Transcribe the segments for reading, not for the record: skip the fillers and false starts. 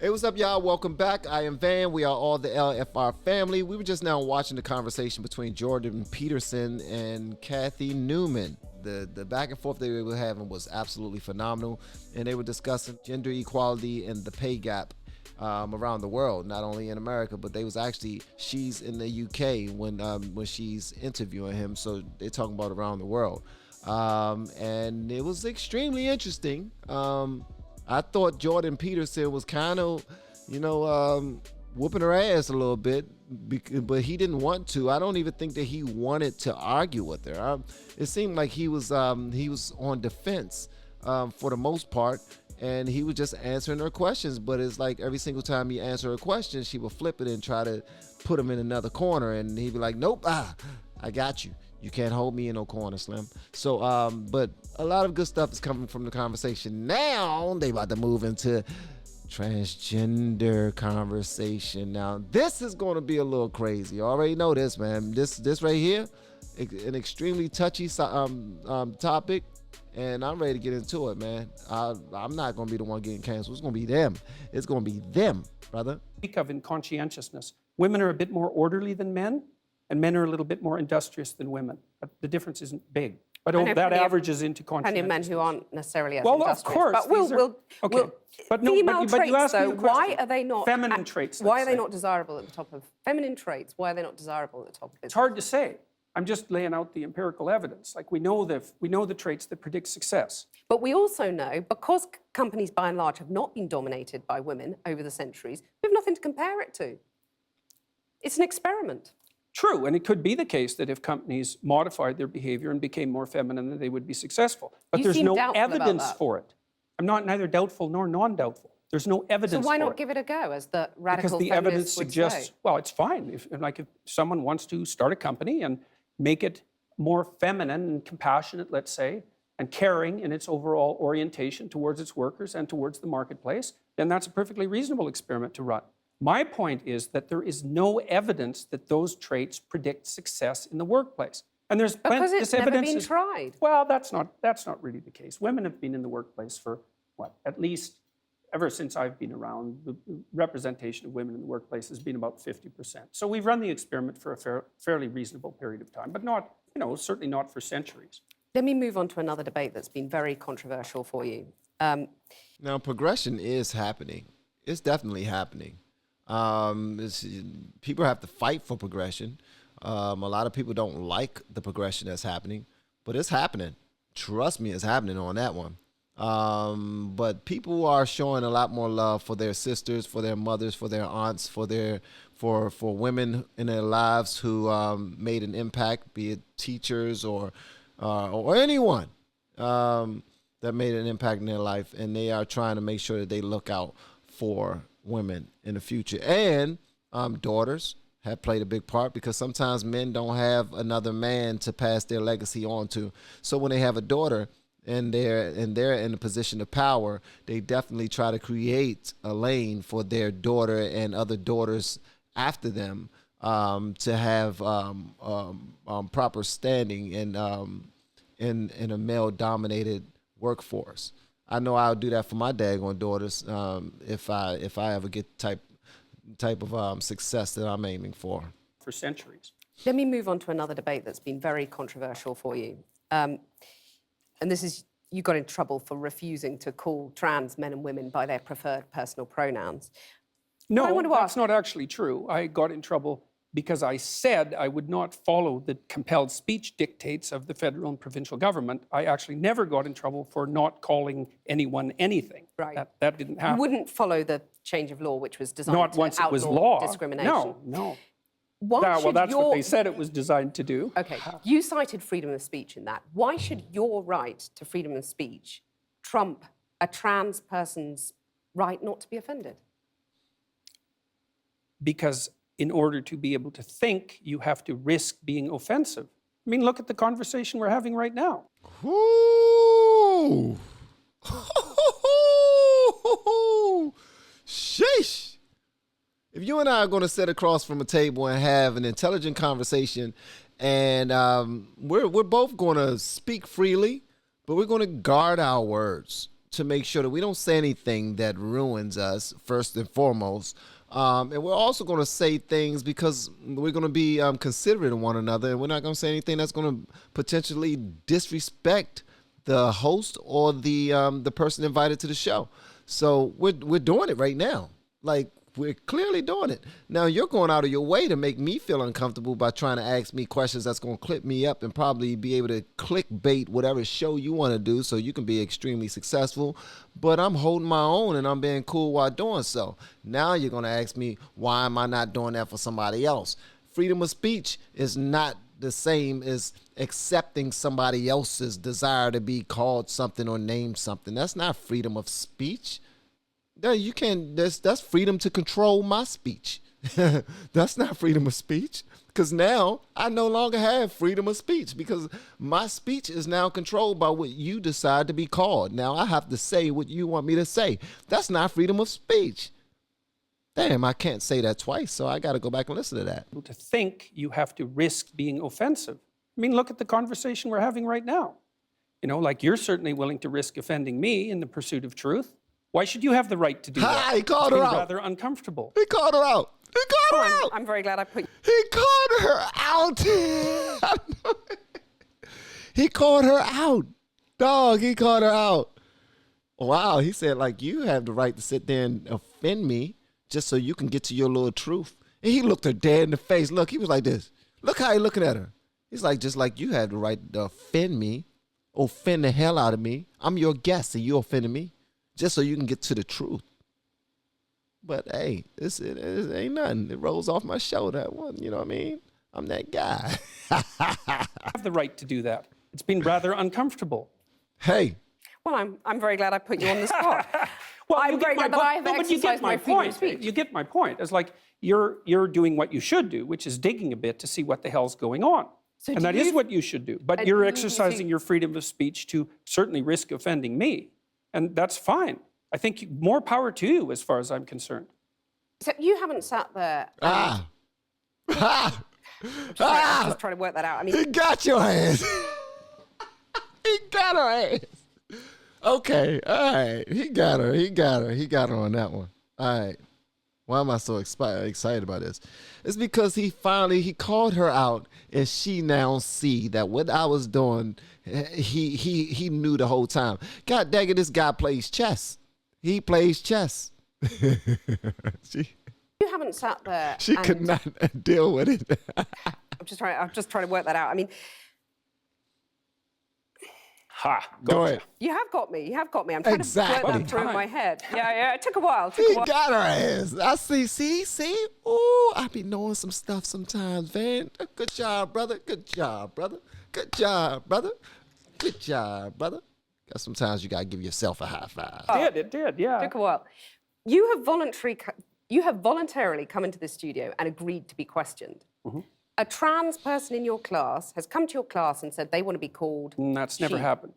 Hey, what's up, y'all? Welcome back. I am Van. We are all the LFR family. We were just now watching the conversation between Jordan Peterson and Kathy Newman. The back and forth they were having was absolutely phenomenal, and they were discussing gender equality and the pay gap around the world, not only in America, but she's in the UK when she's interviewing him, so they're talking about around the world, and it was extremely interesting. I thought Jordan Peterson was kind of, whooping her ass a little bit, but he didn't want to. I don't even think that he wanted to argue with her. It seemed like he was on defense for the most part, and he was just answering her questions. But it's like every single time he answered her question, she would flip it and try to put him in another corner, and he'd be like, "Nope, I got you. You can't hold me in no corner, Slim." So, but a lot of good stuff is coming from the conversation. Now they about to move into transgender conversation. Now this is going to be a little crazy. You already know this, man. This right here, an extremely touchy topic, and I'm ready to get into it, man. I'm not going to be the one getting canceled. It's going to be them. It's going to be them, brother. Speak of in conscientiousness. Women are a bit more orderly than men, and men are a little bit more industrious than women. But the difference isn't big. But that averages into conscientiousness. Plenty of men who aren't necessarily as well, industrious. of course. But female traits, though, why are they not... Feminine traits, why are they not desirable at the top of... Feminine traits, why are they not desirable at the top of business? It's hard to say. I'm just laying out the empirical evidence. Like, we know the traits that predict success. But we also know, because companies by and large have not been dominated by women over the centuries, we have nothing to compare it to. It's an experiment. True, and it could be the case that if companies modified their behavior and became more feminine, that they would be successful. But there's no evidence for it. I'm neither doubtful nor non-doubtful. There's no evidence for it. So why not give it a go, as the radical feminists would say? Because the evidence suggests, well, it's fine. If someone wants to start a company and make it more feminine and compassionate, let's say, and caring in its overall orientation towards its workers and towards the marketplace, then that's a perfectly reasonable experiment to run. My point is that there is no evidence that those traits predict success in the workplace. And there's because this it's never evidence been tried. Well, that's not really the case. Women have been in the workplace for, at least ever since I've been around, the representation of women in the workplace has been about 50%. So we've run the experiment for a fairly reasonable period of time, but not, certainly not for centuries. Let me move on to another debate that's been very controversial for you. Now, progression is happening. It's definitely happening. People have to fight for progression. A lot of people don't like the progression that's happening, but it's happening. Trust me, it's happening on that one. But people are showing a lot more love for their sisters, for their mothers, for their aunts, for women in their lives who made an impact, be it teachers or anyone that made an impact in their life, and they are trying to make sure that they look out for women in the future. And daughters have played a big part, because sometimes men don't have another man to pass their legacy on to. So when they have a daughter and they're in a position of power, they definitely try to create a lane for their daughter and other daughters after them to have proper standing in a male-dominated workforce. I know I'll do that for my daggone daughters if I ever get type of success that I'm aiming for. For centuries. Let me move on to another debate that's been very controversial for you. And this is, you got in trouble for refusing to call trans men and women by their preferred personal pronouns. No, that's not actually true. I got in trouble because I said I would not follow the compelled speech dictates of the federal and provincial government. I actually never got in trouble for not calling anyone anything. Right. That didn't happen. You wouldn't follow the change of law, which was designed not to once it was outlaw law. discrimination. No. Well, that's what they said it was designed to do. Okay, you cited freedom of speech in that. Why should your right to freedom of speech trump a trans person's right not to be offended? Because in order to be able to think, you have to risk being offensive. I mean, look at the conversation we're having right now. Ooh. Sheesh. If you and I are going to sit across from a table and have an intelligent conversation, and we're both going to speak freely, but we're going to guard our words to make sure that we don't say anything that ruins us, first and foremost. And we're also going to say things because we're going to be considerate of one another, and we're not going to say anything that's going to potentially disrespect the host or the person invited to the show. So we're doing it right now. Like, we're clearly doing it. Now, you're going out of your way to make me feel uncomfortable by trying to ask me questions that's going to clip me up and probably be able to clickbait whatever show you want to do so you can be extremely successful. But I'm holding my own and I'm being cool while doing so. Now you're going to ask me, why am I not doing that for somebody else? Freedom of speech is not the same as accepting somebody else's desire to be called something or named something. That's not freedom of speech. You can't. That's freedom to control my speech. That's not freedom of speech, because now I no longer have freedom of speech because my speech is now controlled by what you decide to be called. Now I have to say what you want me to say. That's not freedom of speech. Damn, I can't say that twice, so I got to go back and listen to that. To think you have to risk being offensive. I mean, look at the conversation we're having right now. You know, like, you're certainly willing to risk offending me in the pursuit of truth. Why should you have the right to do that? He called her out. Rather uncomfortable. He called her out. He called her out. I'm very glad I put. He called her out. He called her out. Dog, he called her out. Wow, he said, like, you have the right to sit there and offend me just so you can get to your little truth. And he looked her dead in the face. Look, he was like this. Look how he looking at her. He's like, just like you have the right to offend me, offend the hell out of me. I'm your guest and you offended me just so you can get to the truth. But hey, it ain't nothing. It rolls off my shoulder. That one, you know what I mean? I'm that guy. I have the right to do that. It's been rather uncomfortable. Hey. Well, I'm very glad I put you on the spot. Well, I'm very glad that I have exercised my freedom of speech. You get my point. It's like you're doing what you should do, which is digging a bit to see what the hell's going on. So and that is what you should do. But you're exercising your freedom of speech to certainly risk offending me. And that's fine. I think more power to you as far as I'm concerned. Except you haven't sat there. I'm just trying to work that out. I mean, he got your ass. He got her ass. Okay, all right. He got her. He got her on that one. All right. Why am I so excited about this? It's because he called her out, and she now see that what I was doing, he knew the whole time. God dang it, this guy plays chess. He plays chess. You haven't sat there. She could not deal with it. I'm just trying to work that out. I mean, Go ahead. You have got me. I'm trying to work that through in my head. Yeah. It took a while. He got her ass. I see. Ooh, I be knowing some stuff sometimes, Van. Good job, brother. Good job, brother. Sometimes you gotta give yourself a high five. It did, yeah. Took a while. You have voluntarily come into the studio and agreed to be questioned. Mm-hmm. A trans person in your class has come to your class and said they want to be called That's never happened.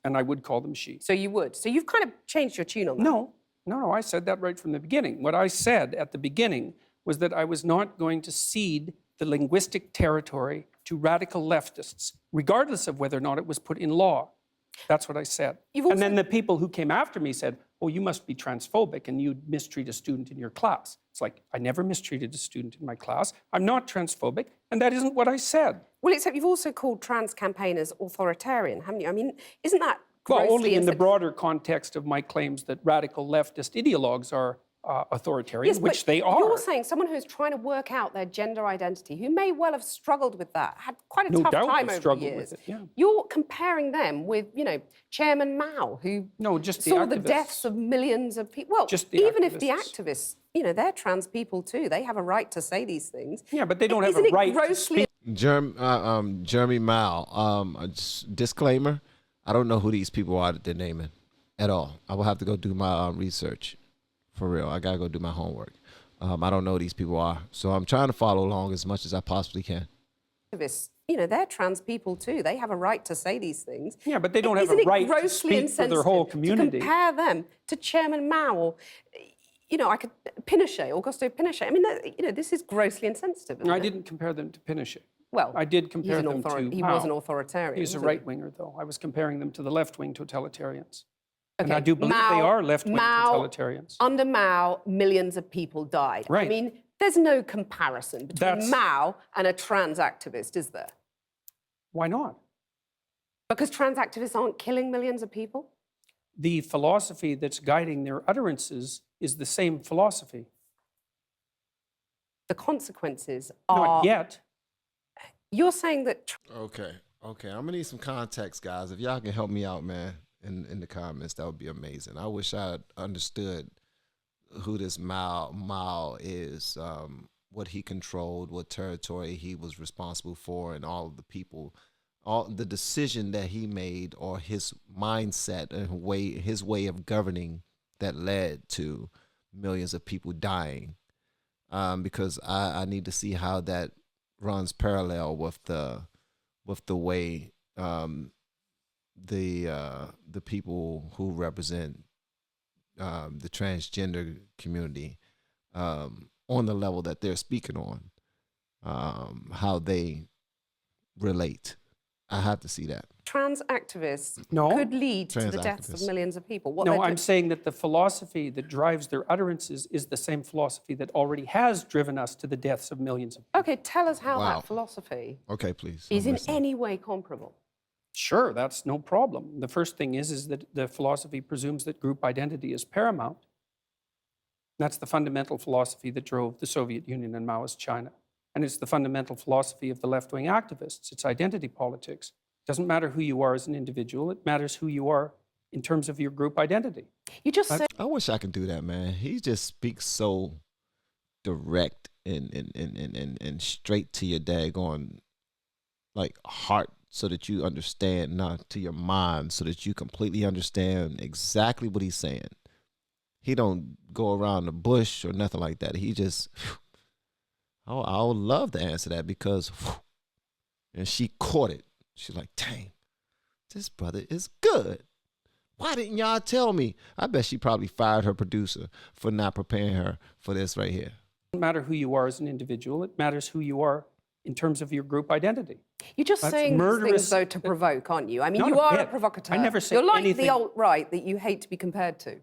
And I would call them she. So you would. So you've kind of changed your tune on that. No, I said that right from the beginning. What I said at the beginning was that I was not going to cede the linguistic territory to radical leftists, regardless of whether or not it was put in law. That's what I said. And then the people who came after me said, oh, you must be transphobic and you mistreat a student in your class. It's like, I never mistreated a student in my class. I'm not transphobic, and that isn't what I said. Well, except you've also called trans campaigners authoritarian, haven't you? I mean, isn't that grossly... Well, only in the broader context of my claims that radical leftist ideologues are authoritarian, yes, which they are. You're saying someone who's trying to work out their gender identity, who may well have struggled with that, had quite a tough time over the years. With it, yeah. You're comparing them with, Chairman Mao, who saw the deaths of millions of people. Well, even if the activists, they're trans people too. They have a right to say these things. Yeah, but they don't have a right to speak. Jeremy Mao, disclaimer, I don't know who these people are that they're naming at all. I will have to go do my research. For real, I gotta go do my homework. I don't know who these people are, so I'm trying to follow along as much as I possibly can. They're trans people too. They have a right to say these things. Yeah, but they don't have a right to speak for their whole community. To compare them to Chairman Mao, or, Augusto Pinochet. I mean, this is grossly insensitive. No, I didn't compare them to Pinochet. Well, I did compare them to He Mao. was an authoritarian. He's a right-winger, though. I was comparing them to the left-wing totalitarians. And I do believe they are left-wing Mao, totalitarians. under Mao, millions of people died. Right. I mean, there's no comparison between Mao and a trans activist, is there? Why not? Because trans activists aren't killing millions of people? The philosophy that's guiding their utterances is the same philosophy. The consequences are... Not yet. You're saying that... Okay. I'm gonna need some context, guys. If y'all can help me out, man, in the comments, that would be amazing. I wish I understood who this Mao is, what he controlled, what territory he was responsible for, and all of the people, all the decision that he made, or his mindset and his way of governing that led to millions of people dying. Because I need to see how that runs parallel with the way the people who represent the transgender community on the level that they're speaking on, how they relate. I have to see that. Trans activists No. could lead to the deaths of millions of people. No, I'm saying that the philosophy that drives their utterances is the same philosophy that already has driven us to the deaths of millions of people. Okay, tell us how Wow. that philosophy Okay, please. is I'm in listening. any way comparable. Sure, that's no problem. The first thing is that the philosophy presumes that group identity is paramount. That's the fundamental philosophy that drove the Soviet Union and Maoist China. And it's the fundamental philosophy of the left-wing activists. It's identity politics. It doesn't matter who you are as an individual. It matters who you are in terms of your group identity. You just said... I wish I could do that, man. He just speaks so direct and straight to your daggone like heart, so that you understand, not to your mind, so that you completely understand exactly what he's saying. He don't go around the bush or nothing like that. He just, I would love to answer that, because, and she caught it. She's like, dang, this brother is good. Why didn't y'all tell me? I bet she probably fired her producer for not preparing her for this right here. It doesn't matter who you are as an individual. It matters who you are in terms of your group identity. You're just That's saying these murderous. things, though, to provoke, aren't you? I mean, Not you a are a bit. provocateur. I never say You're like anything. the alt-right that you hate to be compared to.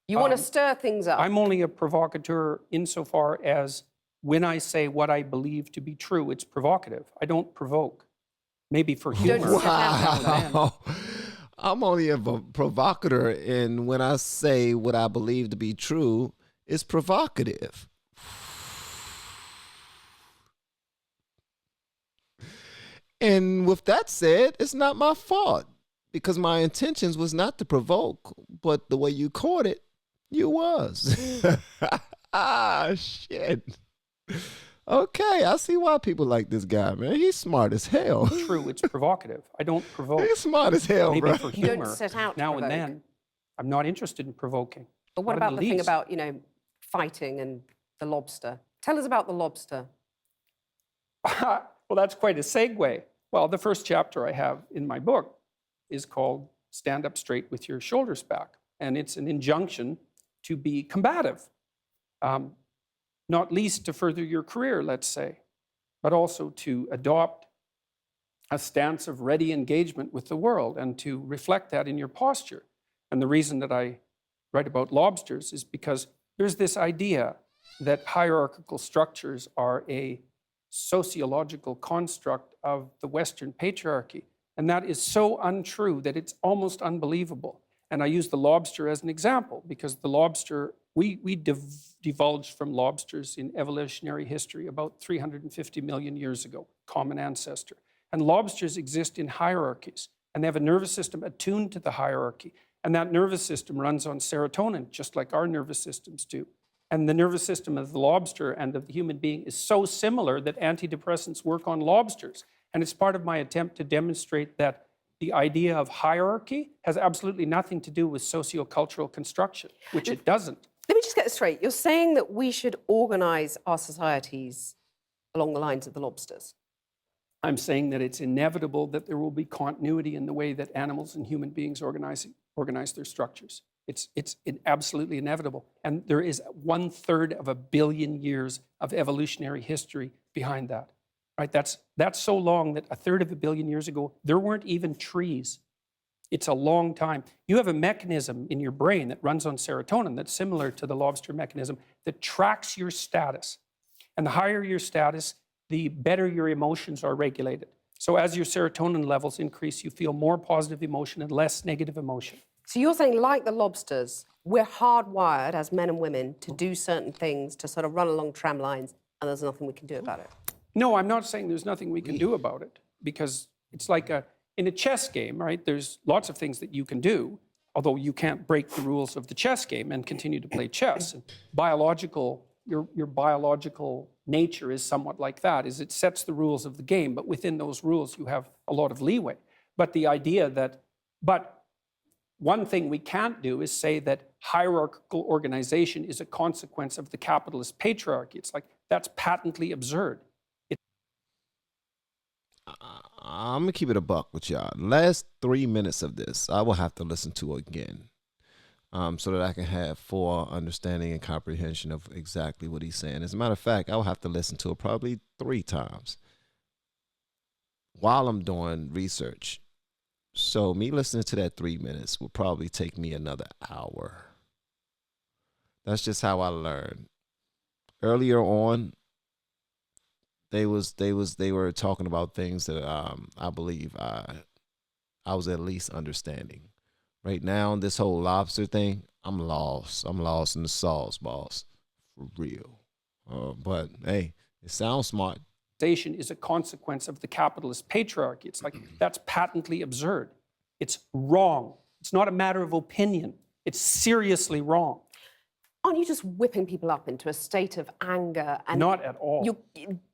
You want to stir things up. I'm only a provocateur insofar as when I say what I believe to be true, it's provocative. I don't provoke. Maybe for humor. Don't set out now and then. Wow. I'm only a provocateur, and when I say what I believe to be true, it's provocative. And with that said, it's not my fault, because my intentions was not to provoke, but the way you caught it, you was. Shit. Okay, I see why people like this guy, man. He's smart as hell. True, it's provocative. I don't provoke. He's smart as hell, Maybe bro. for You don't humor. set out to now provoke. and then. I'm not interested in provoking. But what Not in about the thing least. about, fighting and the lobster? Tell us about the lobster. Well, that's quite a segue. Well, the first chapter I have in my book is called Stand Up Straight with Your Shoulders Back. And it's an injunction to be combative, not least to further your career, let's say, but also to adopt a stance of ready engagement with the world and to reflect that in your posture. And the reason that I write about lobsters is because there's this idea that hierarchical structures are a sociological construct of the Western patriarchy. And that is so untrue that it's almost unbelievable. And I use the lobster as an example because the lobster, we divulged from lobsters in evolutionary history about 350 million years ago, common ancestor. And lobsters exist in hierarchies, and they have a nervous system attuned to the hierarchy. And that nervous system runs on serotonin, just like our nervous systems do. And the nervous system of the lobster and of the human being is so similar that antidepressants work on lobsters. And it's part of my attempt to demonstrate that the idea of hierarchy has absolutely nothing to do with sociocultural construction, which it doesn't. Let me just get this straight. You're saying that we should organise our societies along the lines of the lobsters? I'm saying that it's inevitable that there will be continuity in the way that animals and human beings organize their structures. It's absolutely inevitable. And there is 1/3 of a billion years of evolutionary history behind that. Right? That's so long that 1/3 of a billion years ago, there weren't even trees. It's a long time. You have a mechanism in your brain that runs on serotonin that's similar to the Lobster mechanism that tracks your status. And the higher your status, the better your emotions are regulated. So as your serotonin levels increase, you feel more positive emotion and less negative emotion. So you're saying, like the lobsters, we're hardwired as men and women to do certain things, to sort of run along tram lines, and there's nothing we can do about it? No, I'm not saying there's nothing we can do about it, because it's like in a chess game, right? There's lots of things that you can do, although you can't break the rules of the chess game and continue to play chess. And your biological nature is somewhat like that, is it sets the rules of the game, but within those rules you have a lot of leeway. But the idea that, one thing we can't do is say that hierarchical organization is a consequence of the capitalist patriarchy. It's like, that's patently absurd. I'm going to keep it a buck with y'all. Last 3 minutes of this, I will have to listen to again so that I can have full understanding and comprehension of exactly what he's saying. As a matter of fact, I will have to listen to it probably 3 times while I'm doing research. So me listening to that 3 minutes will probably take me another hour. That's just how I learned. Earlier on, they were talking about things that I believe I was at least understanding. Right now, this whole lobster thing, I'm lost. I'm lost in the sauce, boss, for real. But hey, it sounds smart. Is a consequence of the capitalist patriarchy. It's like, that's patently absurd. It's wrong. It's not a matter of opinion. It's seriously wrong. Aren't you just whipping people up into a state of anger? And not at all.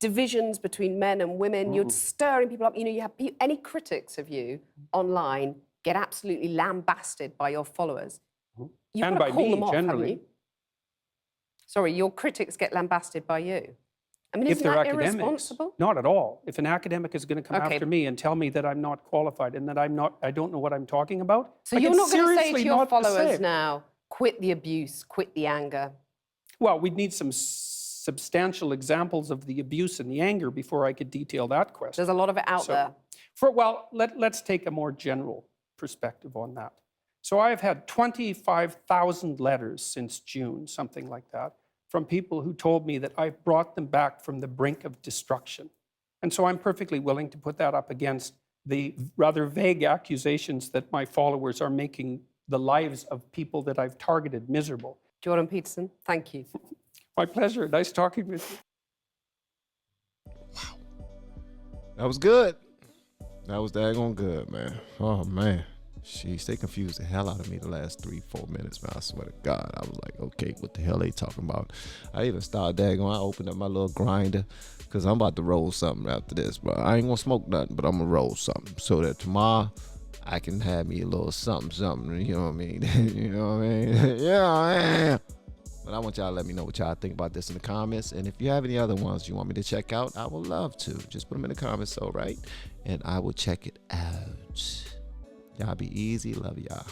Divisions between men and women, you're stirring people up. You know, you have any critics of you online get absolutely lambasted by your followers. You've and got to by call me, them off, generally. haven't you? Sorry, your critics get lambasted by you. I mean, If isn't they're that academics, irresponsible? not at all. If an academic is going to come Okay. after me and tell me that I'm not qualified and that I don't know what I'm talking about, So like, you're it's not going to say seriously to your not the followers same. now, quit the abuse, quit the anger? Well, we'd need some substantial examples of the abuse and the anger before I could detail that question. There's a lot of it out there. Let's take a more general perspective on that. So I've had 25,000 letters since June, something like that, from people who told me that I've brought them back from the brink of destruction. And so I'm perfectly willing to put that up against the rather vague accusations that my followers are making the lives of people that I've targeted miserable. Jordan Peterson, thank you. My pleasure. Nice talking with you. Wow. That was good. That was daggone good, man. Oh, man. Sheesh, they confused the hell out of me the last 3-4 minutes, man. I swear to God. I was like, okay, what the hell they talking about? I even started daggone. I opened up my little grinder because I'm about to roll something after this, bro. I ain't going to smoke nothing, but I'm going to roll something so that tomorrow I can have me a little something, you know what I mean? You know what I mean? Yeah. But I want y'all to let me know what y'all think about this in the comments. And if you have any other ones you want me to check out, I would love to. Just put them in the comments, all right? And I will check it out. Y'all be easy. Love y'all.